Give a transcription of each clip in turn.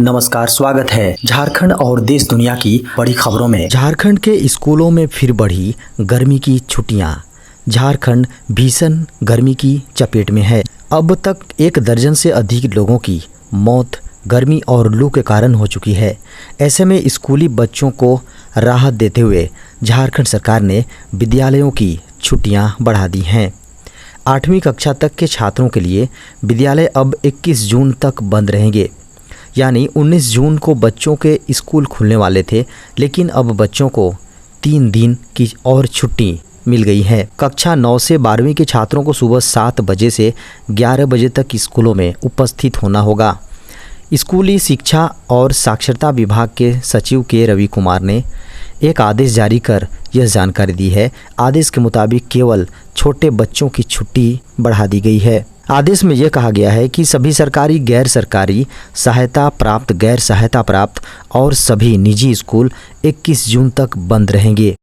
नमस्कार, स्वागत है झारखंड और देश दुनिया की बड़ी खबरों में। झारखंड के स्कूलों में फिर बढ़ी गर्मी की छुट्टियां। झारखंड भीषण गर्मी की चपेट में है। अब तक 1 दर्जन से अधिक लोगों की मौत गर्मी और लू के कारण हो चुकी है। ऐसे में स्कूली बच्चों को राहत देते हुए झारखंड सरकार ने विद्यालयों की छुट्टियां बढ़ा दी हैं। 8वीं कक्षा तक के छात्रों के लिए विद्यालय अब 21 जून तक बंद रहेंगे। यानी 19 जून को बच्चों के स्कूल खुलने वाले थे, लेकिन अब बच्चों को 3 दिन की और छुट्टी मिल गई है। कक्षा 9 से 12वीं के छात्रों को सुबह 7 बजे से 11 बजे तक स्कूलों में उपस्थित होना होगा। स्कूली शिक्षा और साक्षरता विभाग के सचिव के रवि कुमार ने एक आदेश जारी कर यह जानकारी दी है। आदेश के मुताबिक केवल छोटे बच्चों की छुट्टी बढ़ा दी गई है। आदेश में यह कहा गया है कि सभी सरकारी, गैर सरकारी, सहायता प्राप्त, गैर सहायता प्राप्त और सभी निजी स्कूल 21 जून तक बंद रहेंगे।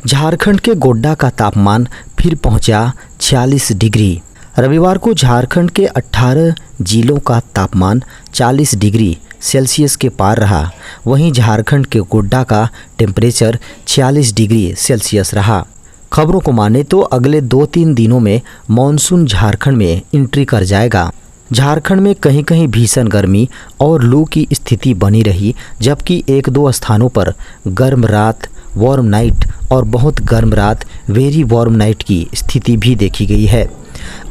झारखंड के गोड्डा का तापमान फिर पहुंचा 46 डिग्री। रविवार को झारखंड के 18 जिलों का तापमान 40 डिग्री सेल्सियस के पार रहा। वहीं झारखंड के गोड्डा का टेम्परेचर 46 डिग्री सेल्सियस रहा। खबरों को माने तो अगले 2-3 दिनों में मॉनसून झारखंड में एंट्री कर जाएगा। झारखंड में कहीं कहीं भीषण गर्मी और लू की स्थिति बनी रही, जबकि 1-2 स्थानों पर गर्म रात, वार्म नाइट और बहुत गर्म रात, वेरी वार्म नाइट की स्थिति भी देखी गई है।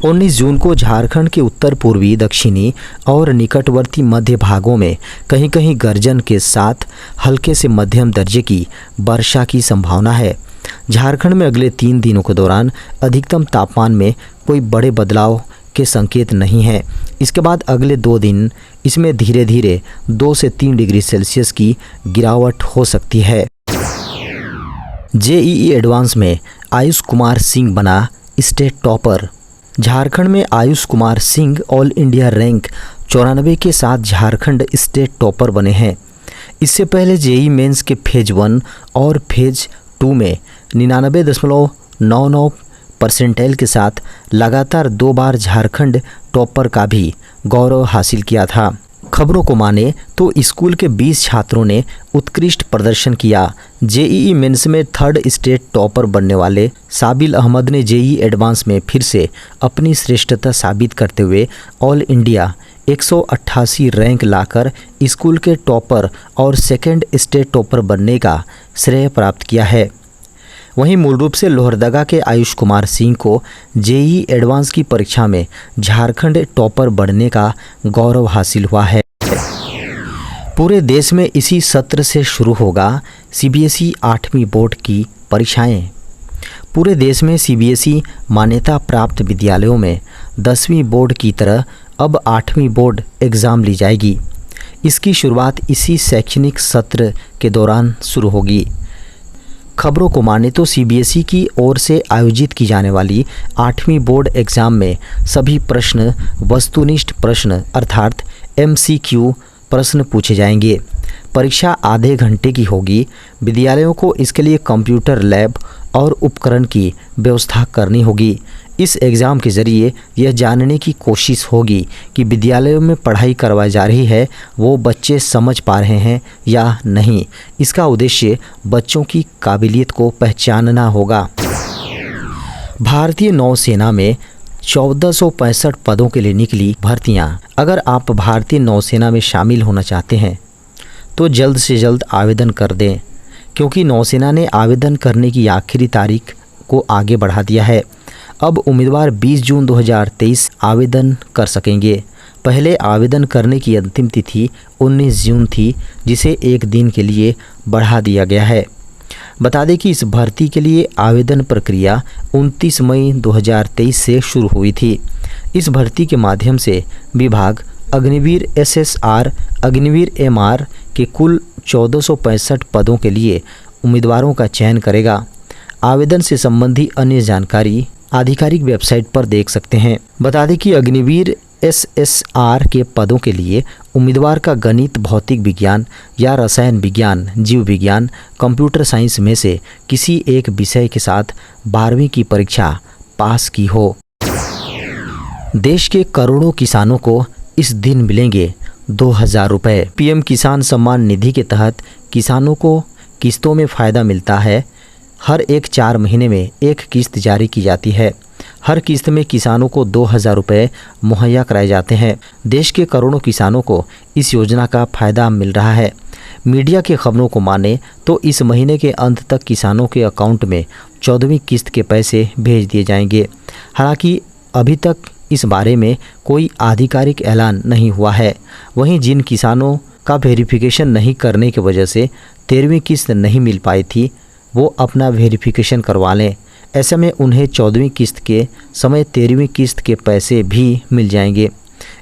19 जून को झारखंड के उत्तर पूर्वी, दक्षिणी और निकटवर्ती मध्य भागों में कहीं कहीं गर्जन के साथ हल्के से मध्यम दर्जे की वर्षा की संभावना है। झारखंड में अगले 3 दिनों के दौरान अधिकतम तापमान में कोई बड़े बदलाव के संकेत नहीं है। इसके बाद अगले 2 दिन इसमें धीरे धीरे 2 से 3 डिग्री सेल्सियस की गिरावट हो सकती है। जेईई एडवांस में आयुष कुमार सिंह बना स्टेट टॉपर। झारखंड में Ayush Kumar Singh all India rank 94 के साथ झारखंड स्टेट टॉपर बने हैं। इससे पहले जेईई मेंस के फेज 1 और फेज 2 में 99.99 परसेंटाइल के साथ लगातार 2 बार झारखंड टॉपर का भी गौरव हासिल किया था। खबरों को माने तो स्कूल के 20 छात्रों ने उत्कृष्ट प्रदर्शन किया। जेईई मेंस में 3rd स्टेट टॉपर बनने वाले साबिल अहमद ने जेईई एडवांस में फिर से अपनी श्रेष्ठता साबित करते हुए ऑल इंडिया 188 रैंक लाकर स्कूल के टॉपर और 2nd स्टेट टॉपर बनने का श्रेय प्राप्त किया है। वहीं मूल रूप से लोहरदगा के आयुष कुमार सिंह को जेईई एडवांस की परीक्षा में झारखंड टॉपर बनने का गौरव हासिल हुआ है। पूरे देश में इसी सत्र से शुरू होगा सीबीएसई 8वीं बोर्ड की परीक्षाएं। पूरे देश में सीबीएसई मान्यता प्राप्त विद्यालयों में 10वीं बोर्ड की तरह अब 8वीं बोर्ड एग्ज़ाम ली जाएगी। इसकी शुरुआत इसी शैक्षणिक सत्र के दौरान शुरू होगी। खबरों को माने तो सीबीएसई की ओर से आयोजित की जाने वाली 8वीं बोर्ड एग्ज़ाम में सभी प्रश्न वस्तुनिष्ठ प्रश्न अर्थात MCQ प्रश्न पूछे जाएंगे। परीक्षा आधे घंटे की होगी। विद्यालयों को इसके लिए कंप्यूटर लैब और उपकरण की व्यवस्था करनी होगी। इस एग्ज़ाम के ज़रिए यह जानने की कोशिश होगी कि विद्यालयों में पढ़ाई करवाई जा रही है वो बच्चे समझ पा रहे हैं या नहीं। इसका उद्देश्य बच्चों की काबिलियत को पहचानना होगा। भारतीय नौसेना में 1465 पदों के लिए निकली भर्तियां। अगर आप भारतीय नौसेना में शामिल होना चाहते हैं तो जल्द से जल्द आवेदन कर दें, क्योंकि नौसेना ने आवेदन करने की आखिरी तारीख को आगे बढ़ा दिया है। अब उम्मीदवार 20 जून 2023 आवेदन कर सकेंगे। पहले आवेदन करने की अंतिम तिथि 19 जून थी, जिसे 1 दिन के लिए बढ़ा दिया गया है। बता दें कि इस भर्ती के लिए आवेदन प्रक्रिया 29 मई 2023 से शुरू हुई थी। इस भर्ती के माध्यम से विभाग अग्निवीर SSR, अग्निवीर MR के कुल 1465 पदों के लिए उम्मीदवारों का चयन करेगा। आवेदन से संबंधी अन्य जानकारी आधिकारिक वेबसाइट पर देख सकते हैं। बता दें कि अग्निवीर SSR के पदों के लिए उम्मीदवार का गणित, भौतिक विज्ञान या रसायन विज्ञान, जीव विज्ञान, कंप्यूटर साइंस में से किसी एक विषय के साथ 12वीं की परीक्षा पास की हो। देश के करोड़ों किसानों को इस दिन मिलेंगे 2,000 रुपये। पीएम किसान सम्मान निधि के तहत किसानों को किस्तों में फ़ायदा मिलता है। हर एक 4 महीने में एक किस्त जारी की जाती है। हर किस्त में किसानों को 2,000 रुपये मुहैया कराए जाते हैं। देश के करोड़ों किसानों को इस योजना का फ़ायदा मिल रहा है। मीडिया की खबरों को माने तो इस महीने के अंत तक किसानों के अकाउंट में 14वीं किस्त के पैसे भेज दिए जाएंगे। हालांकि अभी तक इस बारे में कोई आधिकारिक ऐलान नहीं हुआ है। वहीं जिन किसानों का वेरिफिकेशन नहीं करने की वजह से 13वीं किस्त नहीं मिल पाई थी, वो अपना वेरिफिकेशन करवा लें। ऐसे में उन्हें 14वीं किस्त के समय 13वीं किस्त के पैसे भी मिल जाएंगे।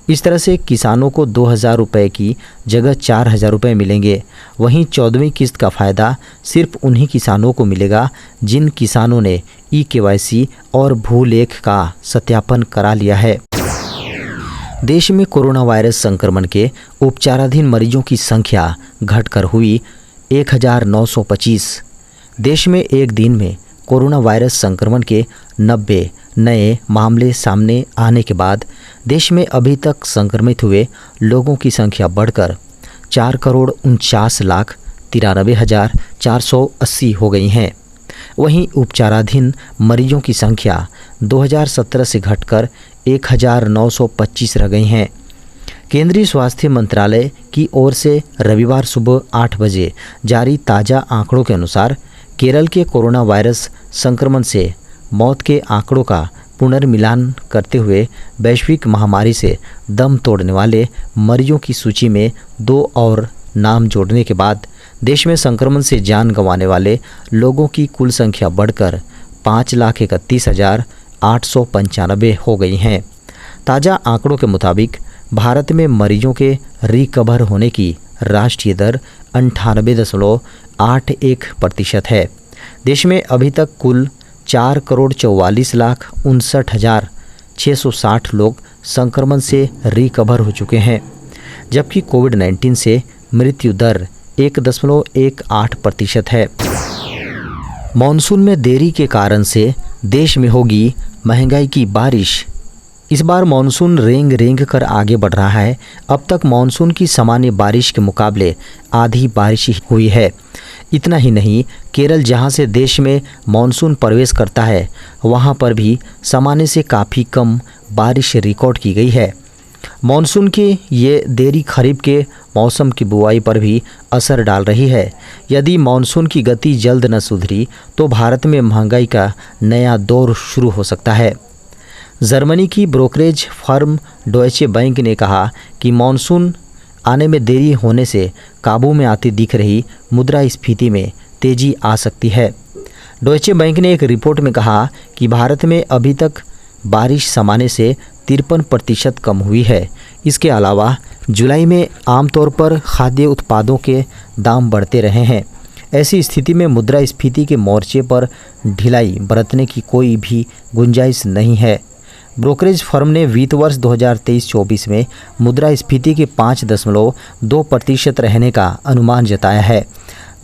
इस तरह से किसानों को 2,000 रुपये की जगह 4,000 रुपये मिलेंगे। वहीं 14वीं किस्त का फ़ायदा सिर्फ उन्हीं किसानों को मिलेगा जिन किसानों ने EKYC और भूलेख का सत्यापन करा लिया है। देश में कोरोना वायरस संक्रमण के उपचाराधीन मरीजों की संख्या घटकर हुई 1,925। देश में एक दिन में कोरोना वायरस संक्रमण के 90 नए मामले सामने आने के बाद देश में अभी तक संक्रमित हुए लोगों की संख्या बढ़कर 4,49,93,480 हो गई हैं। वहीं उपचाराधीन मरीजों की संख्या 2017 से घटकर 1,925 रह गई हैं। केंद्रीय स्वास्थ्य मंत्रालय की ओर से रविवार सुबह 8 बजे जारी ताज़ा आंकड़ों के अनुसार केरल के कोरोना वायरस संक्रमण से मौत के आंकड़ों का पुनर्मिलान करते हुए वैश्विक महामारी से दम तोड़ने वाले मरीजों की सूची में 2 और नाम जोड़ने के बाद देश में संक्रमण से जान गंवाने वाले लोगों की कुल संख्या बढ़कर 5,31,895 हो गई हैं। ताज़ा आंकड़ों के मुताबिक भारत में मरीजों के रिकवर होने की राष्ट्रीय दर 98.81% है। देश में अभी तक कुल 4,44,59,660 लोग संक्रमण से रिकवर हो चुके हैं, जबकि कोविड-19 से मृत्यु दर 1.18% है। मॉनसून में देरी के कारण से देश में होगी महंगाई की बारिश। इस बार मॉनसून रेंग रेंग कर आगे बढ़ रहा है। अब तक मॉनसून की सामान्य बारिश के मुकाबले आधी बारिश हुई है। इतना ही नहीं, केरल जहां से देश में मॉनसून प्रवेश करता है, वहां पर भी सामान्य से काफ़ी कम बारिश रिकॉर्ड की गई है। मॉनसून की ये देरी खरीफ के मौसम की बुआई पर भी असर डाल रही है। यदि मॉनसून की गति जल्द न सुधरी तो भारत में महंगाई का नया दौर शुरू हो सकता है। जर्मनी की ब्रोकरेज फर्म डॉयचे बैंक ने कहा कि मॉनसून आने में देरी होने से काबू में आती दिख रही मुद्रास्फीति में तेजी आ सकती है। डॉयचे बैंक ने एक रिपोर्ट में कहा कि भारत में अभी तक बारिश सामान्य से 53% कम हुई है। इसके अलावा जुलाई में आमतौर पर खाद्य उत्पादों के दाम बढ़ते रहे हैं। ऐसी स्थिति में मुद्रास्फीति के मोर्चे पर ढिलाई बरतने की कोई भी गुंजाइश नहीं है। ब्रोकरेज फर्म ने वित्त वर्ष 2023-24 में मुद्रास्फीति के 5.2% रहने का अनुमान जताया है।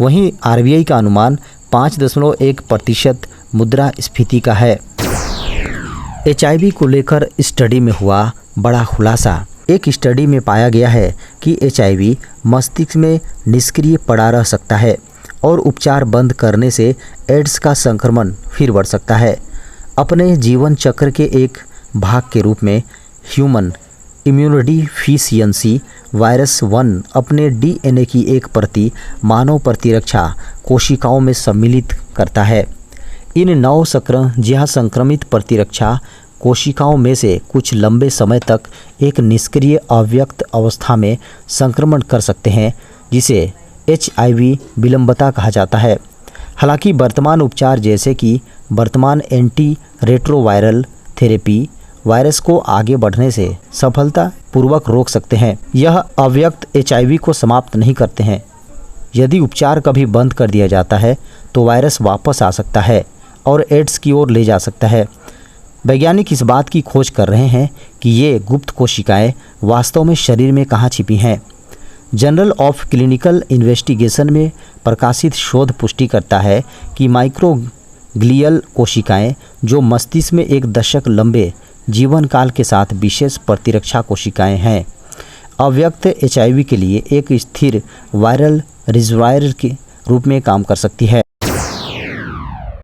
वहीं RBI का अनुमान 5.1% मुद्रास्फीति का है। HIV को लेकर स्टडी में हुआ बड़ा खुलासा। एक स्टडी में पाया गया है कि HIV मस्तिष्क में निष्क्रिय पड़ा रह सकता है और उपचार बंद करने से एड्स का संक्रमण फिर बढ़ सकता है। अपने जीवन चक्र के एक भाग के रूप में ह्यूमन इम्यूनोडिफिशियंसी वायरस 1 अपने DNA की एक प्रति मानव प्रतिरक्षा कोशिकाओं में सम्मिलित करता है। इन नव संक्रमित प्रतिरक्षा कोशिकाओं में से कुछ लंबे समय तक एक निष्क्रिय अव्यक्त अवस्था में संक्रमण कर सकते हैं, जिसे HIV विलंबता कहा जाता है। हालांकि वर्तमान उपचार जैसे कि वर्तमान एंटी रेट्रोवायरल थेरेपी वायरस को आगे बढ़ने से सफलतापूर्वक रोक सकते हैं। यह अव्यक्त HIV को समाप्त नहीं करते हैं। यदि उपचार कभी बंद कर दिया जाता है तो वायरस वापस आ सकता है और एड्स की ओर ले जा सकता है। वैज्ञानिक इस बात की खोज कर रहे हैं कि ये गुप्त कोशिकाएं वास्तव में शरीर में कहाँ छिपी हैं। जर्नल ऑफ क्लिनिकल इन्वेस्टिगेशन में प्रकाशित शोध पुष्टि करता है कि माइक्रोग्लियल कोशिकाएं, जो मस्तिष्क में एक दशक लंबे जीवन काल के साथ विशेष प्रतिरक्षा कोशिकाएं हैं, अव्यक्त HIV के लिए एक स्थिर वायरल रिजर्वायर के रूप में काम कर सकती है।